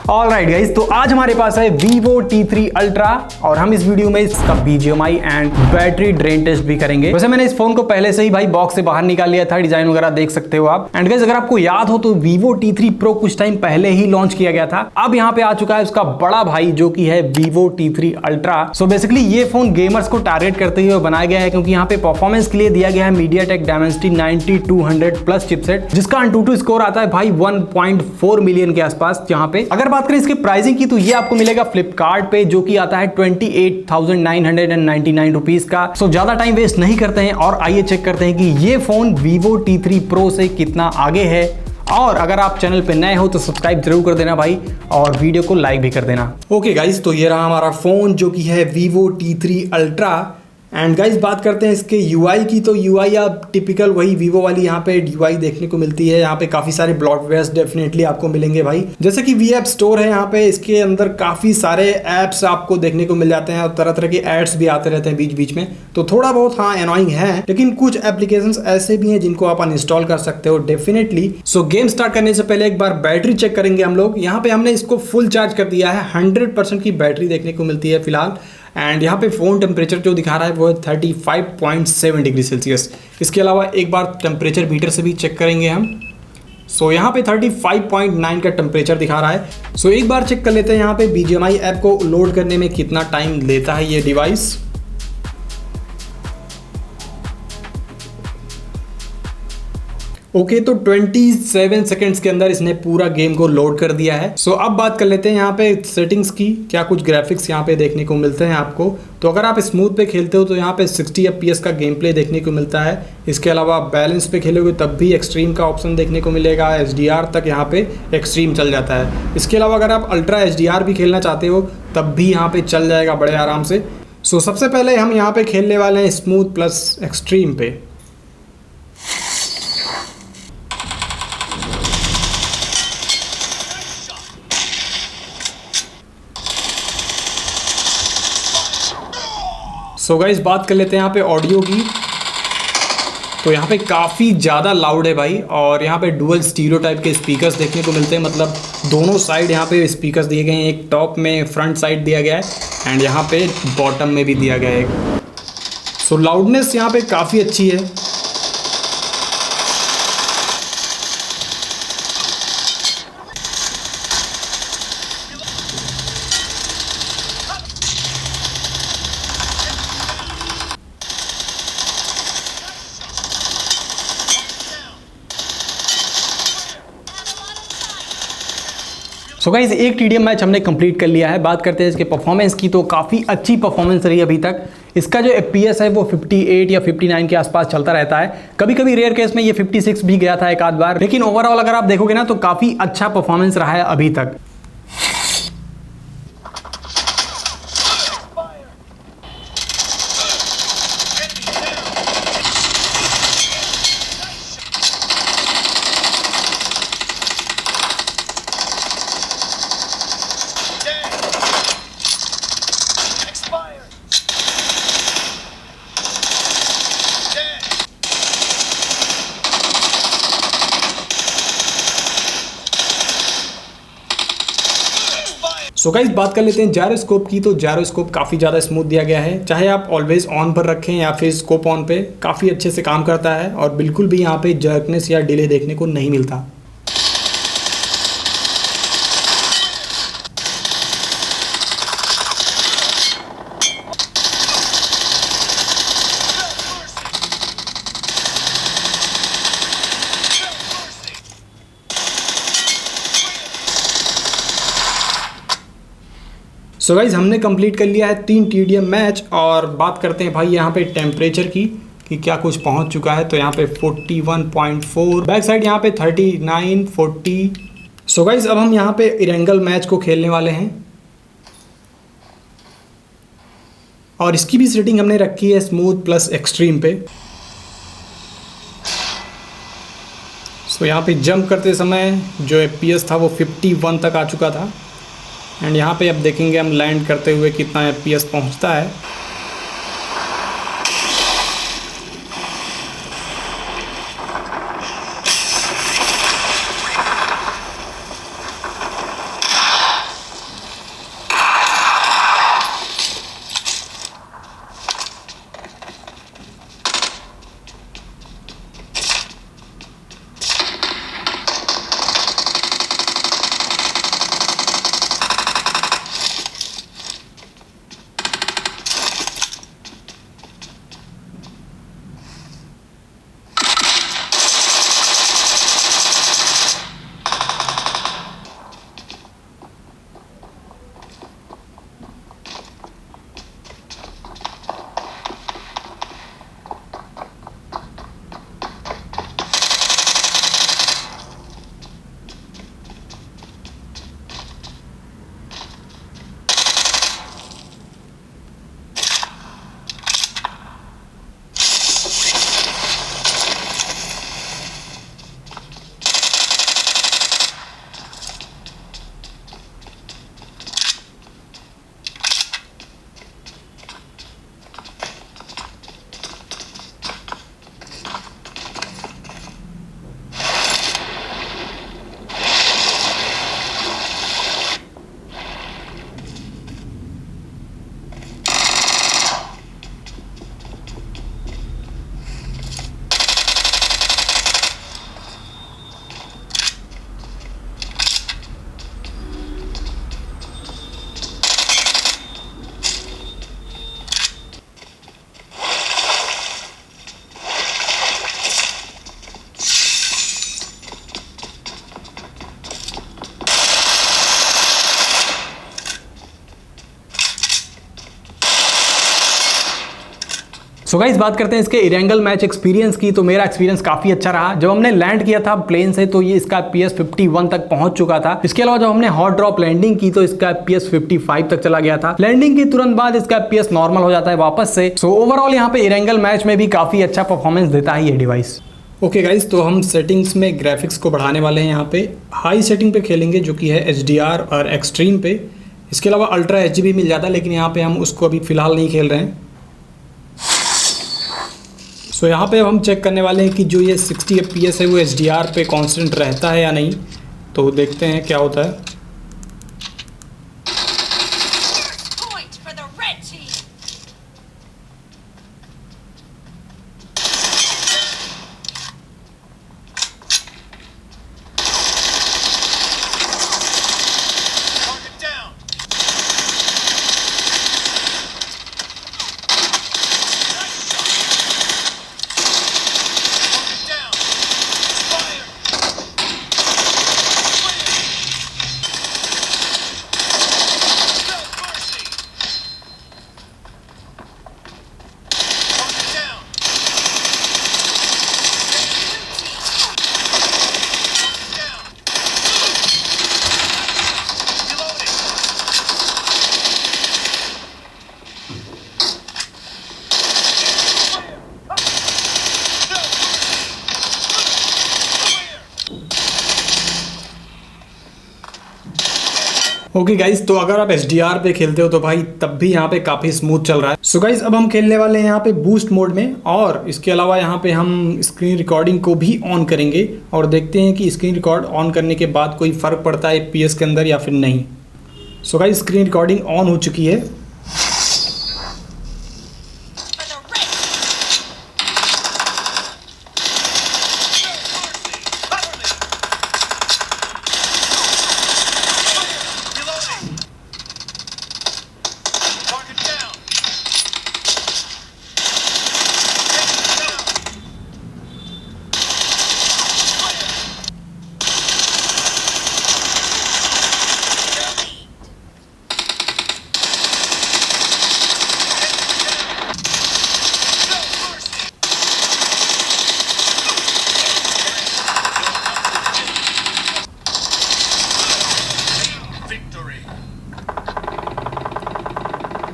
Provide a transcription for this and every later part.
Alright guys, तो आज हमारे पास है Vivo T3 Ultra और हम इस वीडियो में इसका BGMI and battery drain test भी करेंगे। वैसे मैंने इस फोन को पहले से ही भाई बॉक्स से बाहर निकाल लिया था, डिजाइन वगैरह देख सकते हो आप। एंड गाइस, अगर आपको याद हो तो Vivo T3 Pro कुछ टाइम पहले ही लॉन्च किया गया था। अब यहाँ पे आ चुका है उसका बड़ा भाई जो कि है Vivo T3 Ultra। So basically ये फोन गेमर्स को टारगेट करते हुए बनाया गया है, क्योंकि यहाँ पे परफॉर्मेंस के लिए दिया गया है MediaTek Dimensity 9200 प्लस चिपसेट, जिसका AnTuTu स्कोर आता है भाई 1.4 मिलियन के आसपास। यहाँ पे अगर बात करें इसकी प्राइसिंग की तो ये आपको मिलेगा फ्लिपकार्ट पे, जो कि आता है 28,999 रुपीज का। सो ज्यादा टाइम वेस्ट नहीं करते हैं और आइए चेक करते हैं कि ये फोन Vivo T3 Pro से कितना आगे है। और अगर आप चैनल पे नए हो तो सब्सक्राइब जरूर कर देना भाई, और वीडियो को लाइक भी कर देना। ओके गाइस, तो ये रहा हमारा फोन जो कि है Vivo T3 Ultra। And guys, बात करते हैं इसके UI की। तो UI आप टिपिकल वही Vivo वाली यहाँ पे UI देखने को मिलती है। यहाँ पे काफ़ी सारे ब्लॉटवेयर्स डेफिनेटली आपको मिलेंगे भाई, जैसे कि V ऐप स्टोर है। यहाँ पे इसके अंदर काफ़ी सारे ऐप्स आपको देखने को मिल जाते हैं और तरह तरह के एड्स भी आते रहते हैं बीच बीच में। तो थोड़ा बहुत हाँ एनॉइंग है, लेकिन कुछ एप्लीकेशंस ऐसे भी हैं जिनको आप अनइंस्टॉल कर सकते हो डेफिनेटली। सो गेम स्टार्ट करने से पहले एक बार बैटरी चेक करेंगे हम लोग। यहाँ पे हमने इसको फुल चार्ज कर दिया है, 100% की बैटरी देखने को मिलती है फिलहाल। एंड यहाँ पे फ़ोन टेम्परेचर जो दिखा रहा है वो है 35.7 डिग्री सेल्सियस। इसके अलावा एक बार टेम्परेचर मीटर से भी चेक करेंगे हम। सो यहाँ पे 35.9 का टेम्परेचर दिखा रहा है। सो एक बार चेक कर लेते हैं यहाँ पे BGMI ऐप को लोड करने में कितना टाइम लेता है ये डिवाइस। ओके, तो 27 सेकंड्स के अंदर इसने पूरा गेम को लोड कर दिया है। सो अब बात कर लेते हैं यहाँ पे सेटिंग्स की, क्या कुछ ग्राफिक्स यहाँ पे देखने को मिलते हैं आपको। तो अगर आप स्मूथ पे खेलते हो तो यहाँ पे 60 FPS का गेम प्ले देखने को मिलता है। इसके अलावा आप बैलेंस पे खेलोगे तब भी एक्सट्रीम का ऑप्शन देखने को मिलेगा। HDR तक यहाँ पे एक्सट्रीम चल जाता है। इसके अलावा अगर आप अल्ट्रा HDR भी खेलना चाहते हो तब भी यहाँ पे चल जाएगा बड़े आराम से। सो सबसे पहले हम यहाँ पे खेलने वाले हैं स्मूथ प्लस एक्सट्रीम पे। सो गाइस, बात कर लेते हैं यहाँ पे ऑडियो की। तो यहाँ पे काफ़ी ज़्यादा लाउड है भाई, और यहाँ पे डुअल स्टीरियो टाइप के स्पीकर्स देखने को मिलते हैं। मतलब दोनों साइड यहाँ पे स्पीकर्स दिए गए हैं, एक टॉप में फ्रंट साइड दिया गया है एंड यहाँ पे बॉटम में भी दिया गया है। सो लाउडनेस यहाँ पे काफ़ी अच्छी है। सो गाइस, एक TDM मैच हमने कंप्लीट कर लिया है। बात करते हैं इसके परफॉर्मेंस की, तो काफ़ी अच्छी परफॉर्मेंस रही अभी तक। इसका जो FPS है वो 58 या 59 के आसपास चलता रहता है। कभी कभी रेयर केस में ये 56 भी गया था एक आध बार, लेकिन ओवरऑल अगर आप देखोगे ना तो काफ़ी अच्छा परफॉर्मेंस रहा है अभी तक। सो गाइस, बात कर लेते हैं जायरोस्कोप की। तो जायरोस्कोप काफ़ी ज़्यादा स्मूथ दिया गया है, चाहे आप ऑलवेज ऑन पर रखें या फिर स्कोप ऑन पे, काफ़ी अच्छे से काम करता है और बिल्कुल भी यहाँ पे जर्कनेस या डिले देखने को नहीं मिलता। सो गाइज, हमने कंप्लीट कर लिया है 3 TDM मैच। और बात करते हैं भाई यहाँ पे टेम्परेचर की कि क्या कुछ पहुँच चुका है। तो यहाँ पे 41.4, बैक साइड यहाँ पे 39, 40। सो गाइज, अब हम यहाँ पे इरेंगल मैच को खेलने वाले हैं और इसकी भी सेटिंग हमने रखी है स्मूथ प्लस एक्सट्रीम पे। सो यहाँ पे जंप करते समय जो FPS था वो 51 तक आ चुका था। एंड यहाँ पे अब देखेंगे हम लैंड करते हुए कितना FPS पहुँचता है। सो गाइस बात करते हैं इसके इरेंगल मैच एक्सपीरियंस की। तो मेरा एक्सपीरियंस काफी अच्छा रहा। जब हमने लैंड किया था प्लेन से तो ये इसका FPS 51 तक पहुंच चुका था। इसके अलावा जब हमने हॉट ड्रॉप लैंडिंग की तो इसका FPS 55 तक चला गया था। लैंडिंग के तुरंत बाद इसका FPS नॉर्मल हो जाता है वापस से। सो ओवरऑल यहाँ पे इरेंगल मैच में भी काफी अच्छा परफॉर्मेंस देता है ये डिवाइस। ओके गाइस, तो हम सेटिंग्स में ग्राफिक्स को बढ़ाने वाले हैं। यहाँ पे हाई सेटिंग पे खेलेंगे जो कि है HDR और एक्सट्रीम पे। इसके अलावा अल्ट्रा HD भी मिल जाता है, लेकिन यहाँ पे हम उसको अभी फिलहाल नहीं खेल रहे हैं। सो यहाँ पे हम चेक करने वाले हैं कि जो ये 60 FPS है वो HDR पे कांस्टेंट रहता है या नहीं। तो देखते हैं क्या होता है। ओके गाइज, तो अगर आप HDR पे खेलते हो तो भाई तब भी यहाँ पे काफ़ी स्मूथ चल रहा है। सो गाइज अब हम खेलने वाले हैं यहाँ पे बूस्ट मोड में, और इसके अलावा यहाँ पे हम स्क्रीन रिकॉर्डिंग को भी ऑन करेंगे और देखते हैं कि स्क्रीन रिकॉर्ड ऑन करने के बाद कोई फ़र्क पड़ता है FPS के अंदर या फिर नहीं। So guys screen recording on हो चुकी है।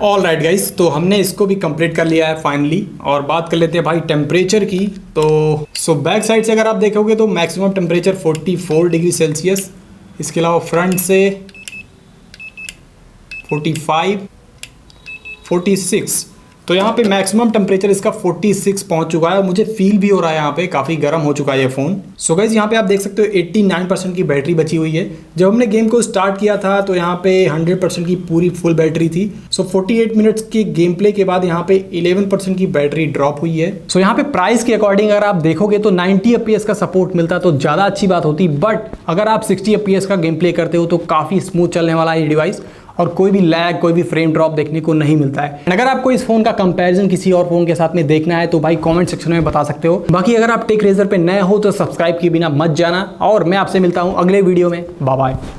ऑल राइट गाइस, तो हमने इसको भी कंप्लीट कर लिया है फाइनली। और बात कर लेते हैं भाई टेम्परेचर की। तो बैक साइड से अगर आप देखोगे तो मैक्सिमम टेम्परेचर 44 डिग्री सेल्सियस। इसके अलावा फ्रंट से 45, 46। तो यहाँ पे मैक्सिमम टेम्परेचर इसका 46 पहुँच चुका है और मुझे फील भी हो रहा है यहाँ पे काफ़ी गर्म हो चुका है ये फ़ोन। सो गाइस यहाँ पे आप देख सकते हो 89% की बैटरी बची हुई है। जब हमने गेम को स्टार्ट किया था तो यहाँ पे 100% की पूरी फुल बैटरी थी। सो 48 मिनट्स के गेम प्ले के बाद यहाँ पे 11% की बैटरी ड्रॉप हुई है। सो यहाँ पे प्राइस के अकॉर्डिंग अगर आप देखोगे तो 90 FPS का सपोर्ट मिलता तो ज़्यादा अच्छी बात होती, बट अगर आप 60 FPS का गेम प्ले करते हो तो काफ़ी स्मूथ चलने वाला है ये डिवाइस और कोई भी लैग, कोई भी फ्रेम ड्रॉप देखने को नहीं मिलता है। अगर आपको इस फोन का कंपैरिजन किसी और फोन के साथ में देखना है तो भाई कमेंट सेक्शन में बता सकते हो। बाकी अगर आप टेक रेजर पे नए हो तो सब्सक्राइब किए बिना मत जाना, और मैं आपसे मिलता हूं अगले वीडियो में। Bye bye.